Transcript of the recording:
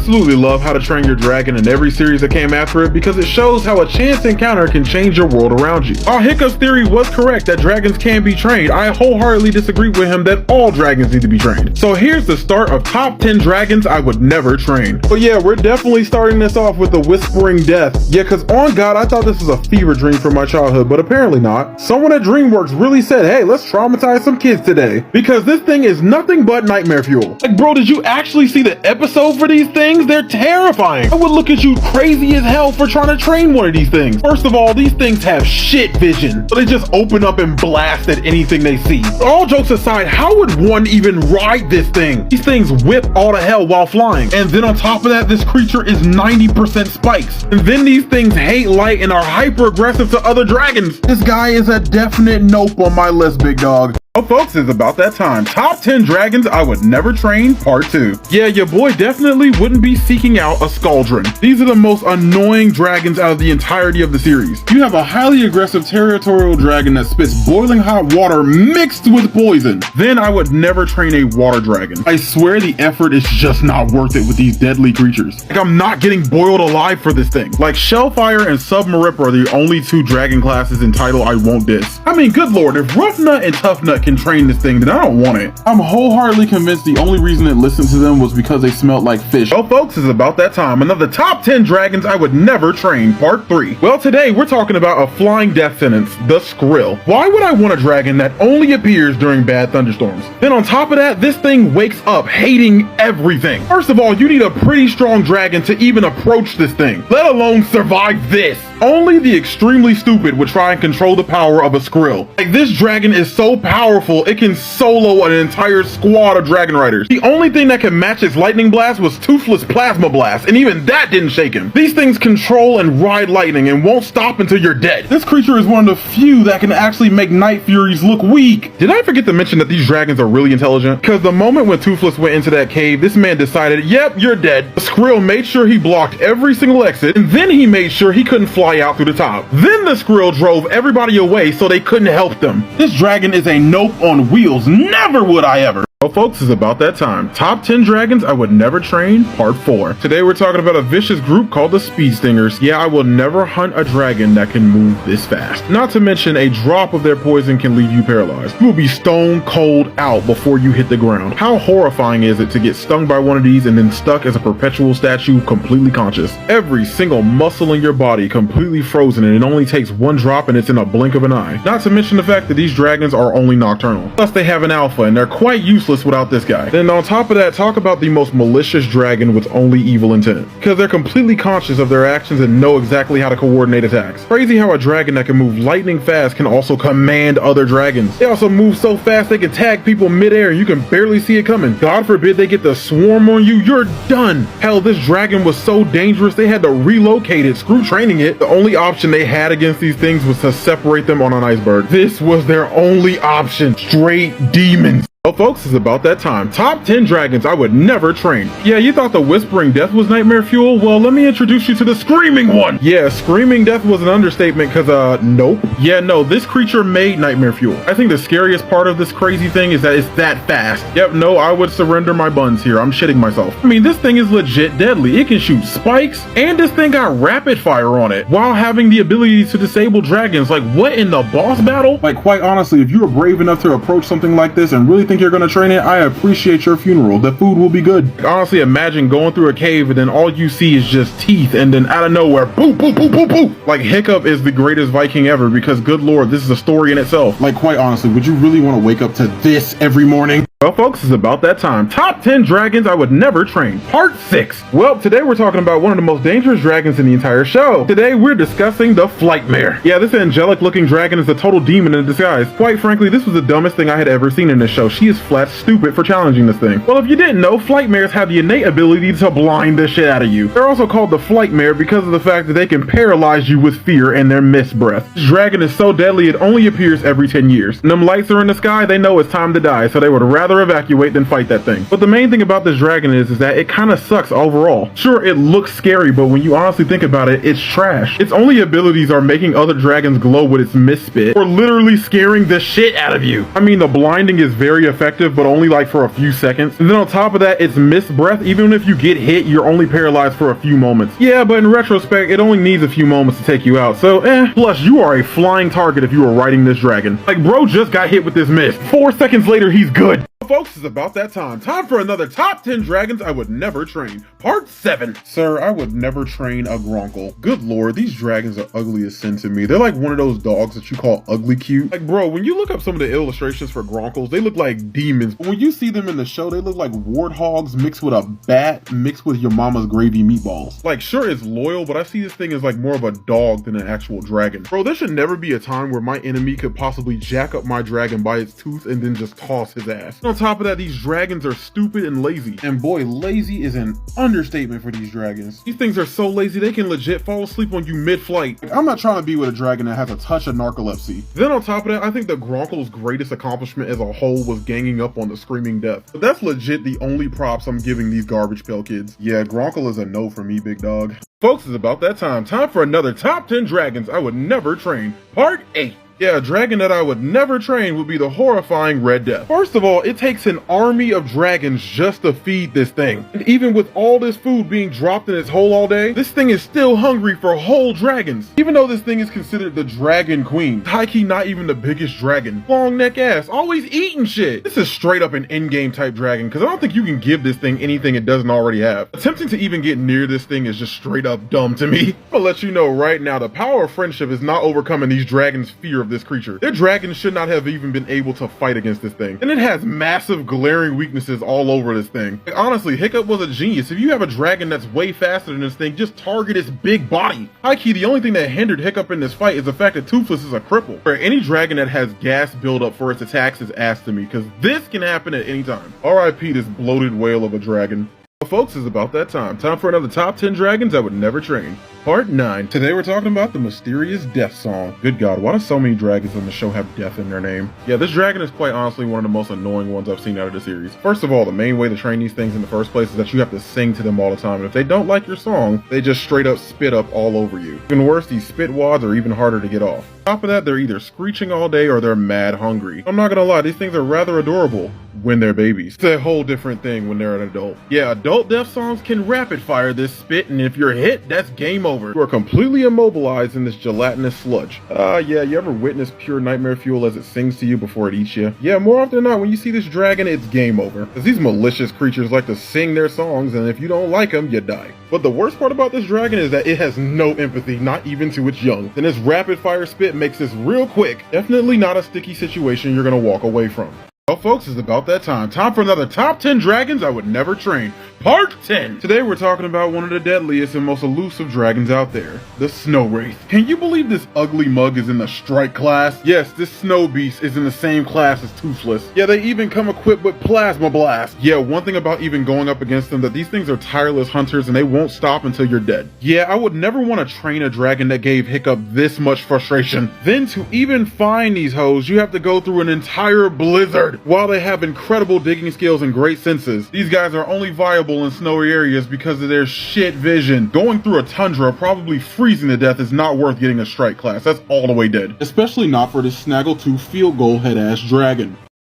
absolutely love How to Train Your Dragon and every series that came after it because it shows how a chance encounter can change your world around you. While Hiccup's theory was correct that dragons can be trained, I wholeheartedly disagree with him that all dragons need to be trained. So here's the start of top 10 dragons I would never train. But yeah, we're definitely starting this off with the Whispering Death. Yeah, cause on God, I thought this was a fever dream from my childhood, but apparently not. Someone at DreamWorks really said, hey, let's traumatize some kids today. Because this thing is nothing but nightmare fuel. Like, bro, did you actually see the episode for these things? They're terrifying. I would look at you crazy as hell for trying to train one of these things. First of all, these things have shit vision. So they just open up and blast at anything they see. All jokes aside, how would one even ride this thing? These things whip all to hell while flying. And then on top of that, this creature is 90% spikes. And then these things hate light and are hyper aggressive to other dragons. This guy is a definite nope on my list, big dog. Well, folks, it's about that time. Top 10 dragons I would never train, part 2. Yeah, your boy definitely wouldn't be seeking out a Skaldron. These are the most annoying dragons out of the entirety of the series. You have a highly aggressive territorial dragon that spits boiling hot water mixed with poison. Then I would never train a water dragon. I swear the effort is just not worth it with these deadly creatures. Like, I'm not getting boiled alive for this thing. Like, Shellfire and Submarip are the only two dragon classes in title I won't diss. I mean, good lord, if Rough Nut and Tough Nut can train this thing, then I don't want it. I'm wholeheartedly convinced the only reason it listened to them was because they smelled like fish. Well, folks, it's about that time. Another top 10 dragons I would never train, part 3. Well, today we're talking about a flying death sentence, the Skrill. Why would I want a dragon that only appears during bad thunderstorms? Then on top of that, this thing wakes up hating everything. First of all, you need a pretty strong dragon to even approach this thing, let alone survive this. Only the extremely stupid would try and control the power of a Skrill. Like, this dragon is so powerful, it can solo an entire squad of dragon riders. The only thing that can match its lightning blast was Toothless Plasma Blast, and even that didn't shake him. These things control and ride lightning and won't stop until you're dead. This creature is one of the few that can actually make Night Furies look weak. Did I forget to mention that these dragons are really intelligent? Because the moment when Toothless went into that cave, this man decided, yep, you're dead. The Skrill made sure he blocked every single exit, and then he made sure he couldn't fly out through the top. Then the Skrill drove everybody away so they couldn't help them. This dragon is a nope on wheels. Never would I ever. Well, folks, it's about that time. Top 10 dragons I would never train, part 4. Today we're talking about a vicious group called the Speed Stingers. Yeah, I will never hunt a dragon that can move this fast. Not to mention, a drop of their poison can leave you paralyzed. You will be stone cold out before you hit the ground. How horrifying is it to get stung by one of these and then stuck as a perpetual statue, completely conscious? Every single muscle in your body completely frozen, and it only takes one drop and it's in a blink of an eye. Not to mention the fact that these dragons are only nocturnal. Plus they have an alpha and they're quite useless without this guy. Then on top of that, talk about the most malicious dragon with only evil intent. Because they're completely conscious of their actions and know exactly how to coordinate attacks. Crazy how a dragon that can move lightning fast can also command other dragons. They also move so fast they can tag people midair and you can barely see it coming. God forbid they get the swarm on you, you're done. Hell, this dragon was so dangerous they had to relocate it. Screw training it. The only option they had against these things was to separate them on an iceberg. This was their only option. Straight demons. Well, folks, it's about that time. Top 10 dragons I would never train. Yeah, you thought the Whispering Death was nightmare fuel? Well, let me introduce you to the Screaming one. Yeah, Screaming Death was an understatement because, nope. Yeah, no, this creature made nightmare fuel. I think the scariest part of this crazy thing is that it's that fast. Yep, no, I would surrender my buns here. I'm shitting myself. I mean, this thing is legit deadly. It can shoot spikes, and this thing got rapid fire on it while having the ability to disable dragons. Like, what in the boss battle? Like, quite honestly, if you were brave enough to approach something like this and really think you're gonna train it, I appreciate your funeral. The food will be good. Honestly, imagine going through a cave and then all you see is just teeth, and then out of nowhere, boop, boop, boop, boop, boop. Like, Hiccup is the greatest Viking ever because, good lord, this is a story in itself. Like, quite honestly, would you really want to wake up to this every morning? Well, folks, it's about that time. Top 10 dragons I would never train, part 6. Well, today we're talking about one of the most dangerous dragons in the entire show. Today we're discussing the Flightmare. Yeah, this angelic looking dragon is a total demon in disguise. Quite frankly, this was the dumbest thing I had ever seen in this show. She is flat stupid for challenging this thing. Well, if you didn't know, Flightmares have the innate ability to blind the shit out of you. They're also called the Flightmare because of the fact that they can paralyze you with fear and their mist breath. This dragon is so deadly it only appears every 10 years. When them lights are in the sky, they know it's time to die, so they would rather rather evacuate than fight that thing. But the main thing about this dragon is that it kind of sucks overall. Sure, it looks scary, but when you honestly think about it, it's trash. Its only abilities are making other dragons glow with its mist spit, or literally scaring the shit out of you. I mean, the blinding is very effective, but only like for a few seconds. And then on top of that, its mist breath, even if you get hit, you're only paralyzed for a few moments. Yeah, but in retrospect, it only needs a few moments to take you out, so Plus, you are a flying target if you were riding this dragon. Like, bro just got hit with this mist. 4 seconds later, he's good. Folks, it's about that time. Time for another top 10 dragons I would never train. Part 7. Sir, I would never train a Gronkle. Good lord, these dragons are ugly as sin to me. They're like one of those dogs that you call ugly cute. Like, bro, when you look up some of the illustrations for Gronkles, they look like demons. But when you see them in the show, they look like warthogs mixed with a bat mixed with your mama's gravy meatballs. Like, sure, it's loyal, but I see this thing as like more of a dog than an actual dragon. Bro, there should never be a time where my enemy could possibly jack up my dragon by its tooth and then just toss his ass. On top of that, these dragons are stupid and lazy. And boy, lazy is an understatement for these dragons. These things are so lazy, they can legit fall asleep on you mid-flight. Like, I'm not trying to be with a dragon that has a touch of narcolepsy. Then on top of that, I think the Gronkle's greatest accomplishment as a whole was ganging up on the Screaming Death. But that's legit the only props I'm giving these garbage pail kids. Yeah, Gronkle is a no for me, big dog. Folks, it's about that time. Time for another top 10 dragons I would never train. Part 8. Yeah, a dragon that I would never train would be the Horrifying Red Death. First of all, it takes an army of dragons just to feed this thing. And even with all this food being dropped in its hole all day, this thing is still hungry for whole dragons. Even though this thing is considered the Dragon Queen, high-key not even the biggest dragon. Long neck ass, always eating shit. This is straight up an endgame type dragon, because I don't think you can give this thing anything it doesn't already have. Attempting to even get near this thing is just straight up dumb to me. I'll let you know right now, the power of friendship is not overcoming these dragons' fear of this creature. Their dragons should not have even been able to fight against this thing. And it has massive glaring weaknesses all over this thing. Like, honestly, Hiccup was a genius. If you have a dragon that's way faster than this thing, just target its big body. High-key, the only thing that hindered Hiccup in this fight is the fact that Toothless is a cripple. For any dragon that has gas buildup for its attacks is ass to me, because this can happen at any time. RIP this bloated whale of a dragon. Well, folks, it's about that time. Time for another top 10 dragons I would never train. Part 9. Today we're talking about the mysterious death song. Good God, why do so many dragons on the show have death in their name? Yeah, this dragon is quite honestly one of the most annoying ones I've seen out of the series. First of all, the main way to train these things in the first place is that you have to sing to them all the time, and if they don't like your song, they just straight up spit up all over you. Even worse, these spit wads are even harder to get off. On top of that, they're either screeching all day or they're mad hungry. I'm not gonna lie, these things are rather adorable when they're babies. It's a whole different thing when they're an adult. Yeah, adult death songs can rapid fire this spit, and if you're hit, that's game over. You are completely immobilized in this gelatinous sludge. Yeah, you ever witness pure nightmare fuel as it sings to you before it eats you? Yeah, more often than not, when you see this dragon, it's game over. Because these malicious creatures like to sing their songs, and if you don't like them, you die. But the worst part about this dragon is that it has no empathy, not even to its young. And this rapid fire spit makes this real quick. Definitely not a sticky situation you're gonna walk away from. Well, folks, it's about that time. Time for another top 10 dragons I would never train. Part 10. Today we're talking about one of the deadliest and most elusive dragons out there, the Snow Wraith. Can you believe this ugly mug is in the Strike class? Yes, this snow beast is in the same class as Toothless. Yeah, they even come equipped with Plasma Blast. Yeah, one thing about even going up against them, that these things are tireless hunters and they won't stop until you're dead. Yeah, I would never want to train a dragon that gave Hiccup this much frustration. Then to even find these hoes, you have to go through an entire blizzard. While they have incredible digging skills and great senses, these guys are only viable in snowy areas because of their shit vision. Going through a tundra, probably freezing to death, is not worth getting a Strike class. That's all the way dead. Especially not for this snaggletooth field goal head ass dragon.